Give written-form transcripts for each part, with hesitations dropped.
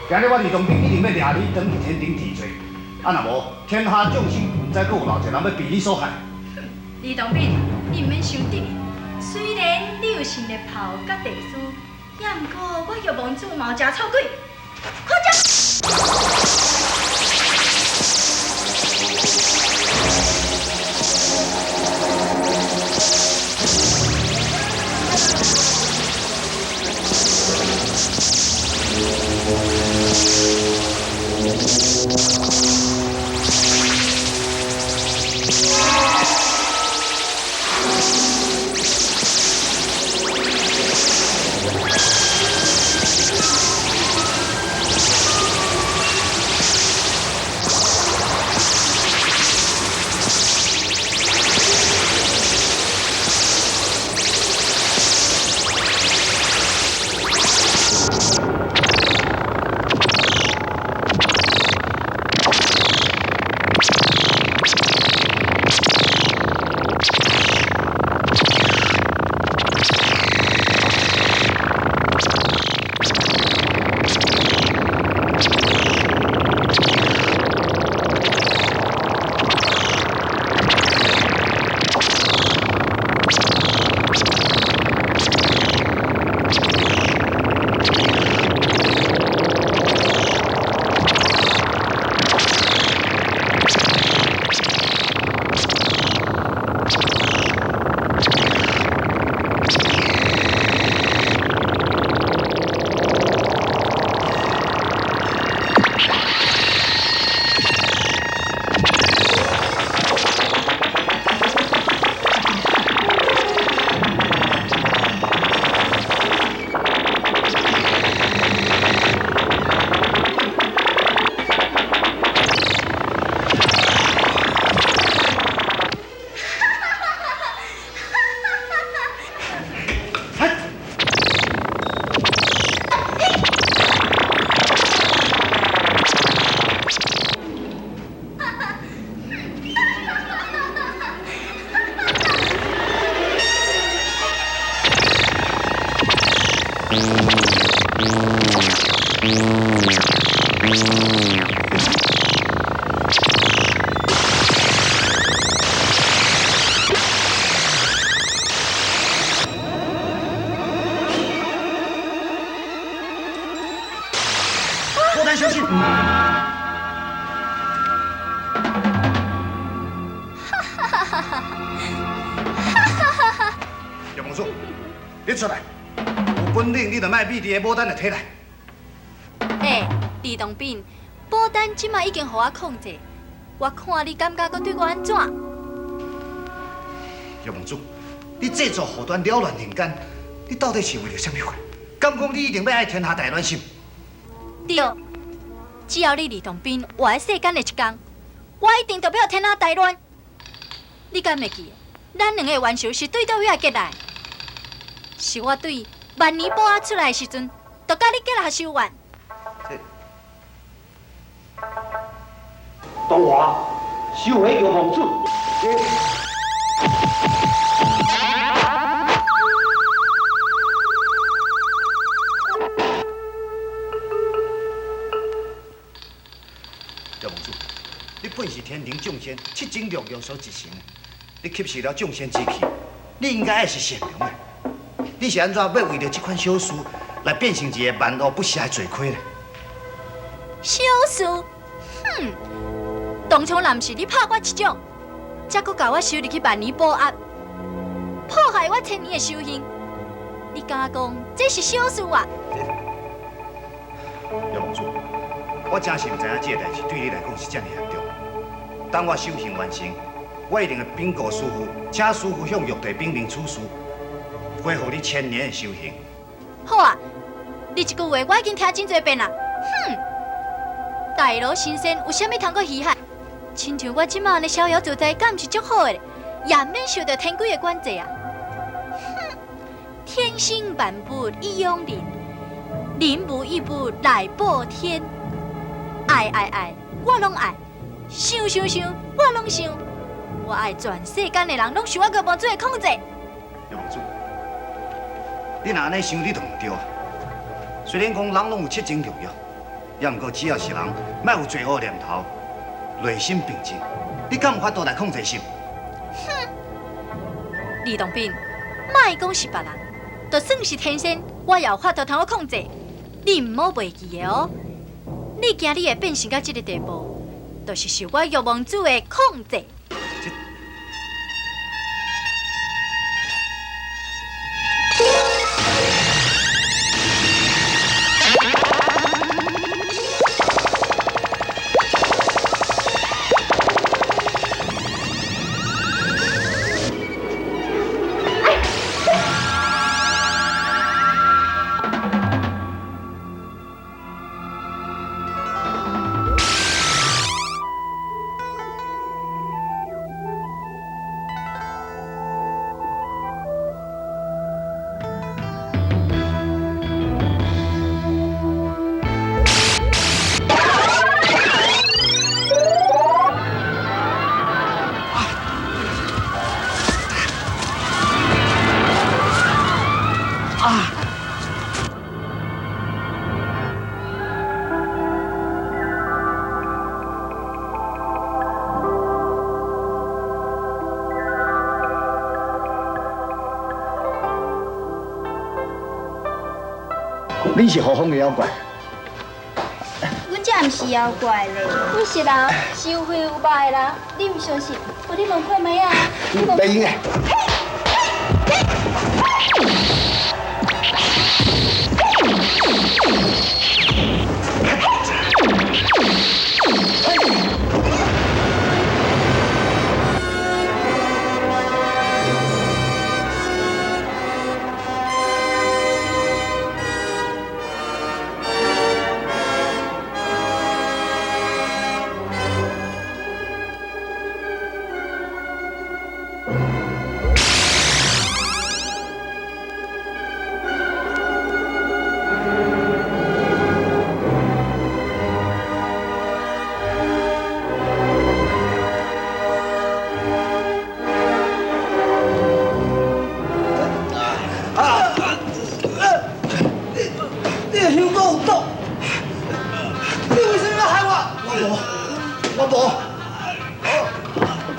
今日我李东兵一定要抓你登去天庭治罪，啊，若无天下众生不知阁有偌济人要被你所害。李东斌，你唔免伤得，虽然你有成立炮甲地师，也毋过我玉王子嘛有食臭鬼，快点！ 多单小心！叶梦叔，你出来！有本领你就卖秘伫个牡丹的体内。李东斌，保单即马已经互我控制，我看你感觉佮对我安怎？叶梦叔，你制作祸端扰乱人间，你到底是为了什么货？敢讲你一定要爱天下大乱心？对，只要你李东斌活在世间的一天，我一定代表天下大乱。你敢袂记？咱两个冤仇是对倒遐结来？是我对万年宝仔出来的时阵，就甲你结下仇怨。东华收回玉皇子。叶梦叔，你本是天庭众仙七情六欲所集成，你吸食了众仙之气，你应该爱是善良的。你是安怎要为着这款小事来变成一个万恶不赦的罪魁呢？小事，哼！当初若毋是你拍我一掌，才搁教我收入去万年宝压，破坏我千年的修行，你敢讲这是小事啊？叶梦叔，我真是唔知影这个代志对你来讲是这么严重。等我修行完成，我一定会禀告师傅，请师傅向玉帝禀明此事，恢复你千年的修行。好啊，你一句话我已经听真多遍啦。哼！大罗神仙有啥物通过稀罕？亲像我即马的逍遥自在，敢毋是足好的？也免受到天规的管制啊！哼！天生万物以养人，人无一物来报天。爱，我拢爱；想，我拢想。我爱全世间的人拢受我玉皇子的控制。叶梦珠，你若安尼想，你就唔对啊。虽然讲人拢有七情六欲，也毋过只要是人，莫有最好念头，内心平静，你敢有法度来控制心？李东斌，莫讲是别人，就算是天生，我也有法度通我控制。你唔好袂记的哦。你今日会变成到这个地步，就是受我玉王子的控制。你是何方的妖怪？阮才毋是妖怪咧，阮是人，是有血有肉的人。你毋相信？我你问看妹啊！袂用的。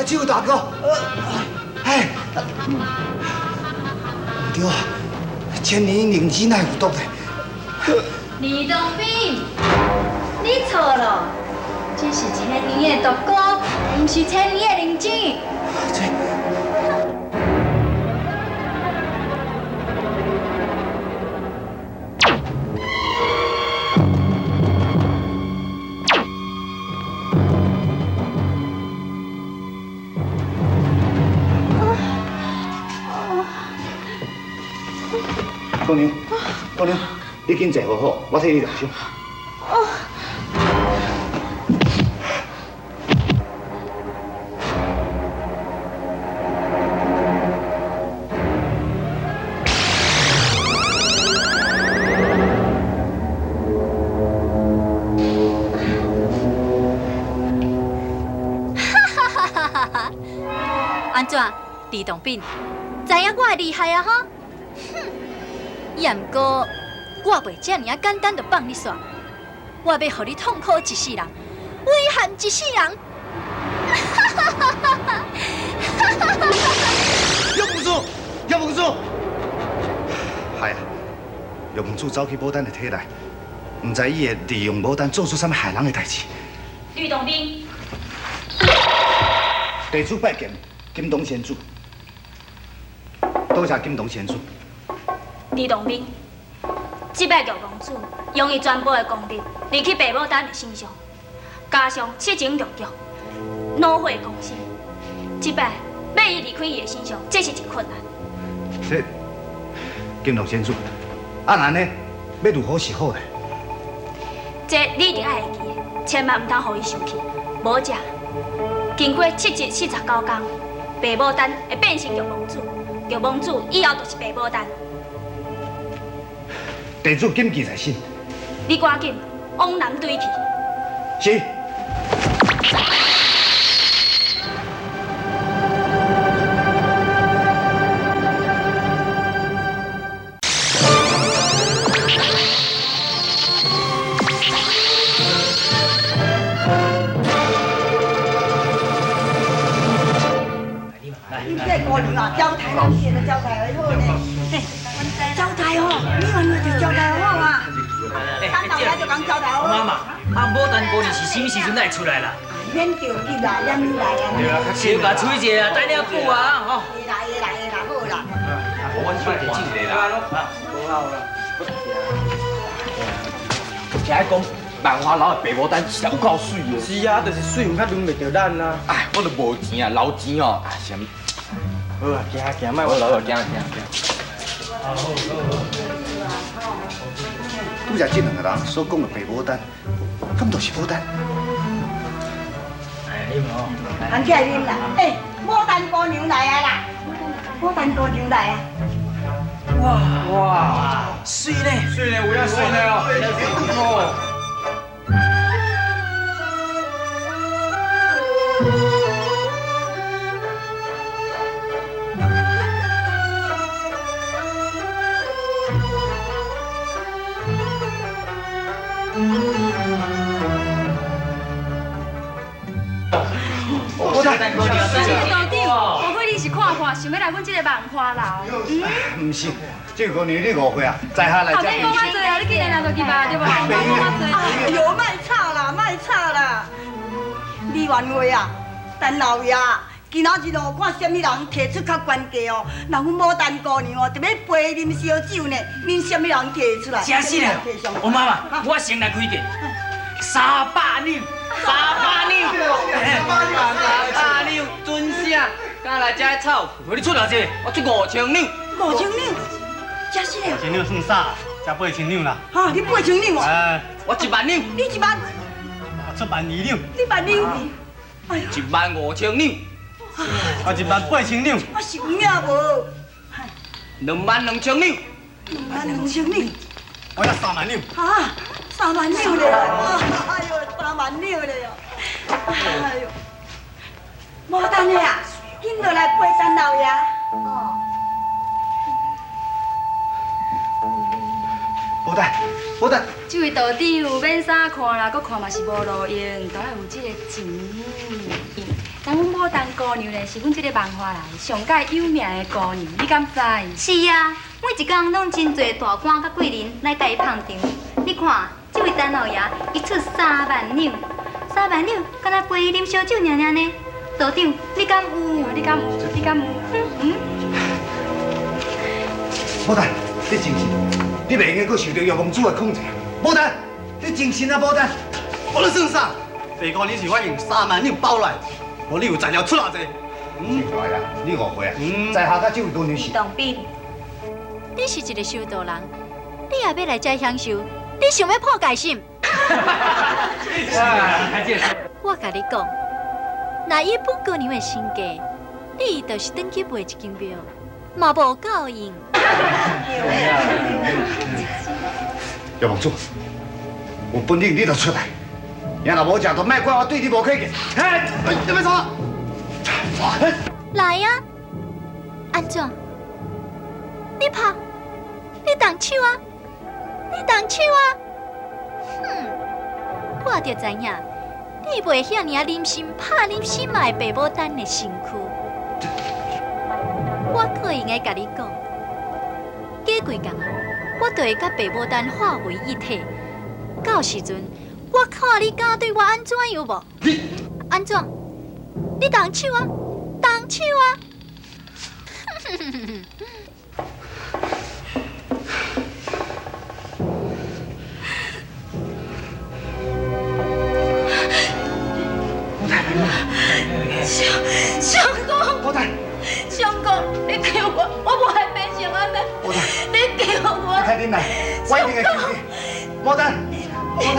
只有大哥，哎，对，千年灵芝乃有毒的。李东斌，你错了，这是千年的毒菇，不是千年的灵芝。姑娘，姑娘，你紧坐好好，我替你疗伤。安怎，李东斌，知影我的厉害啊哈？哼！也毋过，我袂遮尔啊简单就放你煞，我要互你痛苦一世人，遗憾一世人。玉门主，玉门主，系啊，玉门主走去牡丹的体内，唔知伊会利用牡丹做出什么害人的代志。吕洞宾，地主拜见金东先主，多谢金东先主。吕洞宾，这摆玉公主用伊全部的功力立去白牡丹的身上，加上七情六欲、恼火攻心，这摆要伊离开伊的身上，这是真困难。这金东先主，按安尼要如何是好呢？这你一定爱会记的，千万唔通互伊生气。无这，经过749天，白牡丹会变成玉王子，玉王子以后就是白牡丹。地主谨记在心。你赶紧往南追去。是。什么时阵来出来啦？免着你来，让你来啊！对啊，小甲吹一下啊，等了久啊，吼。会啦，好啦。我小看一个啦，好啦。听讲万华楼的爸母蛋是有够水哦。是啊，就是水唔较轮袂着咱啊。哎，我都无钱啊，留钱哦。哎，什么？好啊，行，莫我老行。拄则这两个人所讲的白牡丹，敢就是牡丹？哎，你好。行起来啉啦！哎，牡丹姑娘来啊啦！牡丹姑娘来啊！哇，水呢？水呢？有影水呢哦。道长，无过你是看花，想要来阮这个万花楼？唔是，这个姑娘你误会啊，在下来后这面讲啊多啊，你竟然来就去吧，对吧？后面讲啊多。哎呦，莫吵啦！李元惠啊，陈老爷，今仔日哦，看什么人提出较关键哦，那阮牡丹姑娘哦，特别陪啉烧酒呢，恁什么人提出来？真是嘞！我妈妈，我先来开价，300两，300两，准声，敢来遮炒？你出偌济？我出5000两。5000两，真是嘞！ 千两算啥？才8000两啦。哈，你8000两哦？哎，我1万两，你1万，出12两，你1万两？哎呀， 15000两，啊18000两，我是有影无22000两。 22000两。 我要3万两。啊，3万两嘞！哎呦，3万两嘞哟！哎呦，无等的啊，紧落来陪陈老爷。哦。牡丹，这位道长免啥看啦，搁看嘛是无路用，都要有这个钱。咱阮牡丹姑娘咧，是阮这个万华来上界有名的姑娘，你敢知？是啊，每一工拢真侪大官甲贵人来甲伊捧场。你看，这位陈老爷，伊出3万两，3万两，敢若陪伊啉烧酒尔呢？道长，你敢有？你敢有？牡丹，你真是，你袂应该受到药王子的控制。牡丹，你真心啊，牡丹。我咧算啥？白姑娘是我用3万两包来，无你有材料出偌济？奇怪啊，你误会啊，在下甲这位姑娘是。当兵。你是一个修道人，你也要来遮享受，你想要破戒心？我甲你讲，若以本姑娘的身价，你就是转去卖一间庙，嘛无够用。药王子，有本领你就出来，要若无食，就莫怪我对你无客气。哎，你要走？来呀、安怎？你拍，你动手啊！你动手啊！我就知影，你袂遐尔忍心拍恁心爱爸母等的身躯。我可用个甲你讲，过几工啊，我就会甲爸母等化为一体。到时阵，我看你敢对我安怎样无？安怎？你动手啊！动手啊！相公，牡丹，相公，你救我，我无爱变成安尼。牡丹，你救我！快点来，我一定会救你。牡丹，牡丹。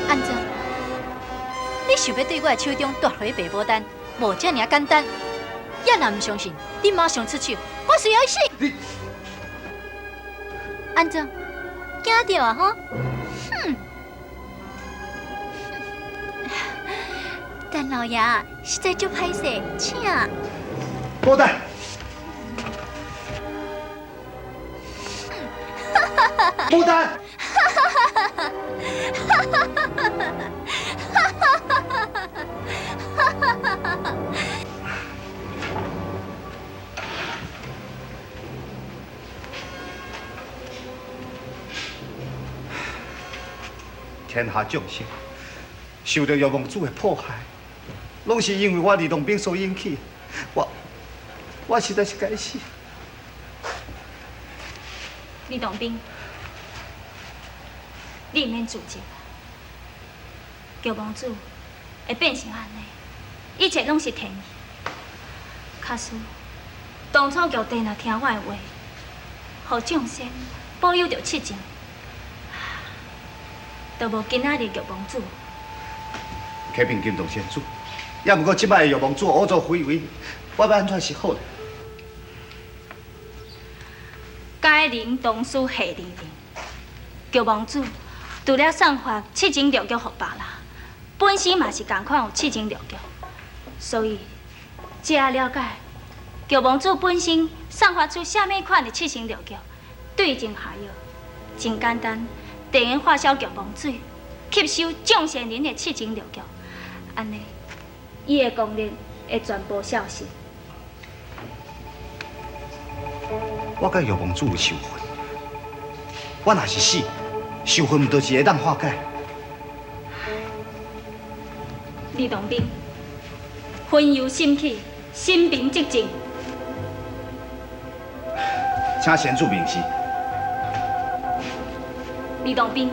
安怎？你想要对我的手中夺回白牡丹，无这尔简单。要若唔相信，你马上出手，我随要死。安怎？惊到啊吼？陈老爷，实在足歹势，请。牡丹，牡丹。天下众生受到药王子的迫害，拢是因为我李洞宾所引起。我实在是该死。李洞宾，你免自责。药王子会变成安尼，一切拢是天意。假使当初玉帝若听我的话，互众生保佑着七情，就无今仔日药王子。启禀金洞仙主，也毋过即摆的药王子恶作非为，我要安怎是好呢？该灵同属下灵灵，药王子除了散发七情六欲互别人，本身嘛是同款有七情六欲，所以只要了解药王子本身散发出啥物款的七情六欲，对症下药，真简单，电源化消药王水，吸收众仙人的七情六欲，安尼伊的功力会全部消失。我甲药王子有仇恨，我若是死，仇恨毋就是会当化解？李洞宾，魂游心起，心平即静。请仙主明示。李洞宾，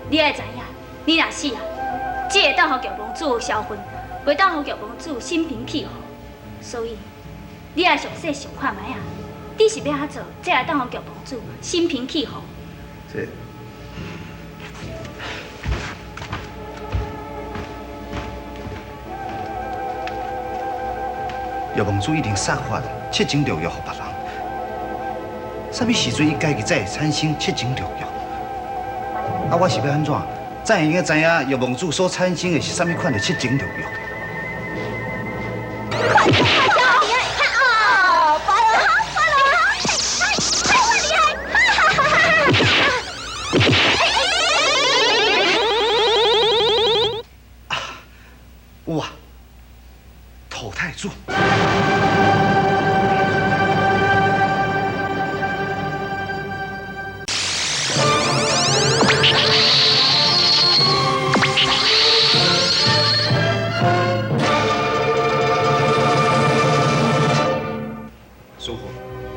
你爱知影，你若死啊，只会当互药王子销魂，袂当互药王子心平气和。所以，你爱详细想看卖啊，你是要安怎才会当互药王子心平气和？这。药王子一定散发七情六欲互别人。啥物时阵伊家己才会产生七情六欲？啊，我是要安怎才会用知影药王子所产生的是啥物款的七情六欲？有啊，土太子。师傅，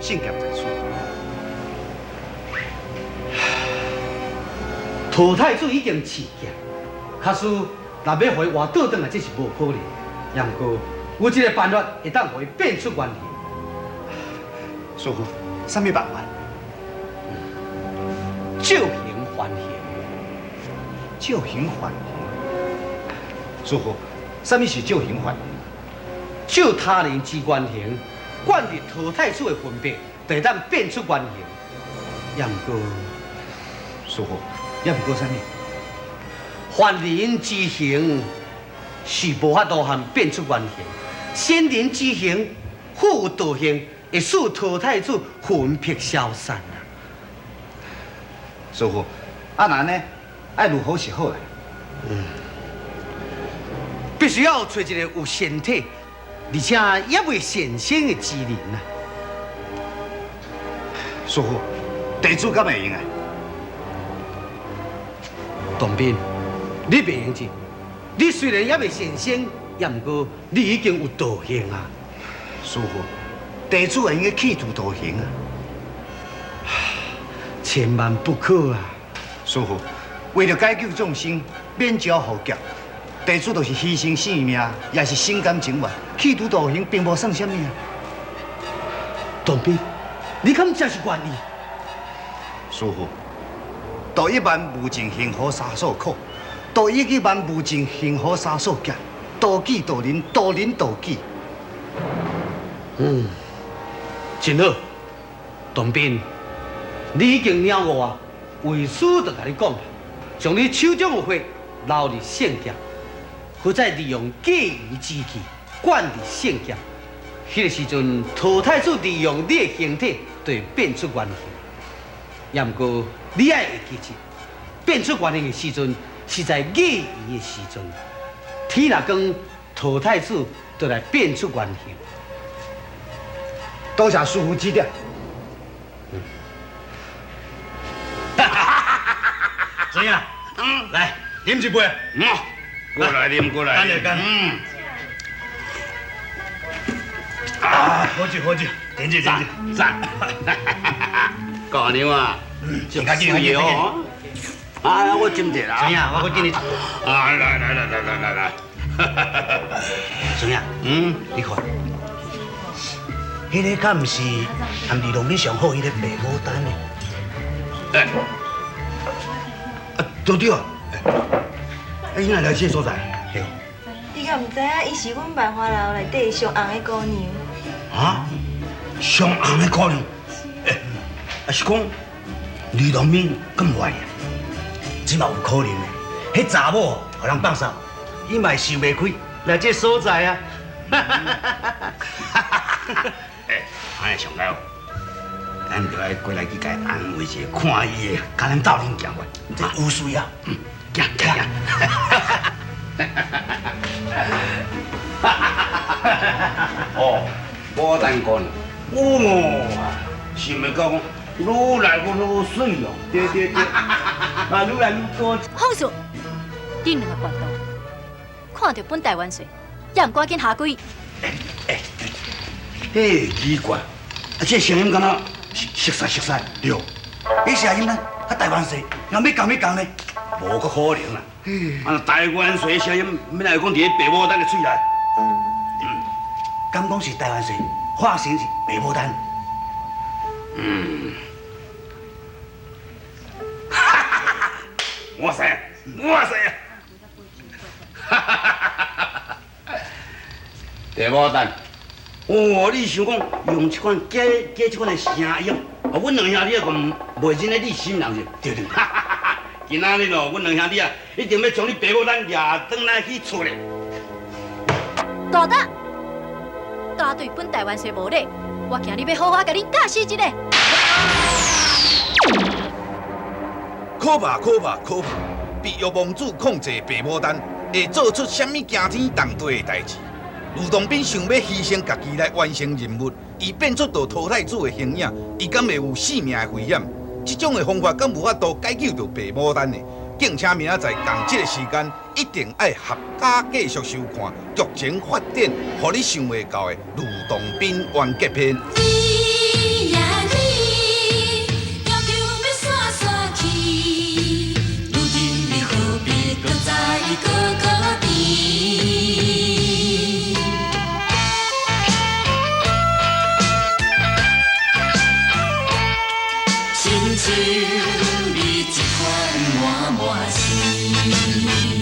信剑在手。土太子已经试剑，假使若要回活倒转来，这是无可能。也毋过有一个办法会当互伊变出原形。师傅，啥物办法？照形还形。照形还形。师傅，啥物是照形还形？照他人之原形，灌入土太子的魂魄，就会当变出原形。也毋过，师傅，也毋过啥物？凡人之形是无法度含变出原形，仙人之形富有道行，会使土太子魂魄消散啊。师傅，啊那呢？爱如何是好呢？必须要找一个有身体，而且也未显仙的之人啊。师傅，地主敢会用啊？洞宾，你袂用钱。你虽然也未显仙，也毋过你已经有道行啊。师傅，地主会用个企图道行啊？千万不可啊！师傅，为了解救众生，免招豪劫，地主就是牺牲性命，也是心甘情愿。企图道行并无算什么啊。洞宾，你敢真是愿意？师傅，道一万无尽幸福三所苦，道一万无尽幸福三所劫，道己道人，道人道己。真好，洞宾，你已经了悟啊。为师就甲你讲啦，将你手中的血留入圣剑，或再利用过于之气灌入圣剑。迄个时阵，土太子利用你的形体，就会变出原形。也毋过，你也会记住，变出原形的时阵，是在议员的时阵。天若光，陶太子就来变出原形。多谢师傅指点。怎样？来，饮一杯。过来啉，过来啉。好酒，点酒。赞。高娘啊，真水哦。啊，我斟者啦。怎样？我给你。来。怎样？你看，迄个敢毋是含李龙斌上好迄个白牡丹呢？对对啊！伊哪来这所在？嘿。你敢毋知影，伊是阮万花楼内底上红的姑娘。啊？上红的姑娘？是讲李龙斌咁坏啊？只嘛有可能的。迄查某互人放哨，伊嘛想袂开来这所在啊！安尼上好，咱就爱过来去甲伊安慰一下，看伊的，甲咱斗阵行袂？这有需要。行。哦，牡丹姑娘，想袂到讲愈来愈水哦。对，愈来愈高。放肆！恁两个叛徒，看到本台湾税，也唔赶紧下跪。嘿，奇怪，这声音敢若熟悉，对。迄声音呢，台湾说，要讲呢？无个可能啦！台湾水声音，免来讲伫咧白牡丹的嘴内。敢讲是台湾水，化成是白牡丹。哇塞！白牡丹，你想讲用这款假这款的声音，阮两兄弟咁袂认得你心人是？对。今仔日咯，阮两兄弟啊，一定要将你白牡丹抓转来去厝咧。大胆！加对本台湾税无礼，我今日要好好甲恁教示一个。可怕！必要王子控制白牡丹，会做出什么惊天动地的代志？卢洞宾想要牺牲家己来完成任务，以变出到陶太子的形影，伊敢会有性命的危险？这种的方法敢无法度解救到白牡丹呢？敬请明仔载同这个时间，一定要合家继续收看剧情发展，互你想袂到的卢洞宾完结篇。你呀你，要求要散散去，如今你何必搁在个甜？亲像你这款满心。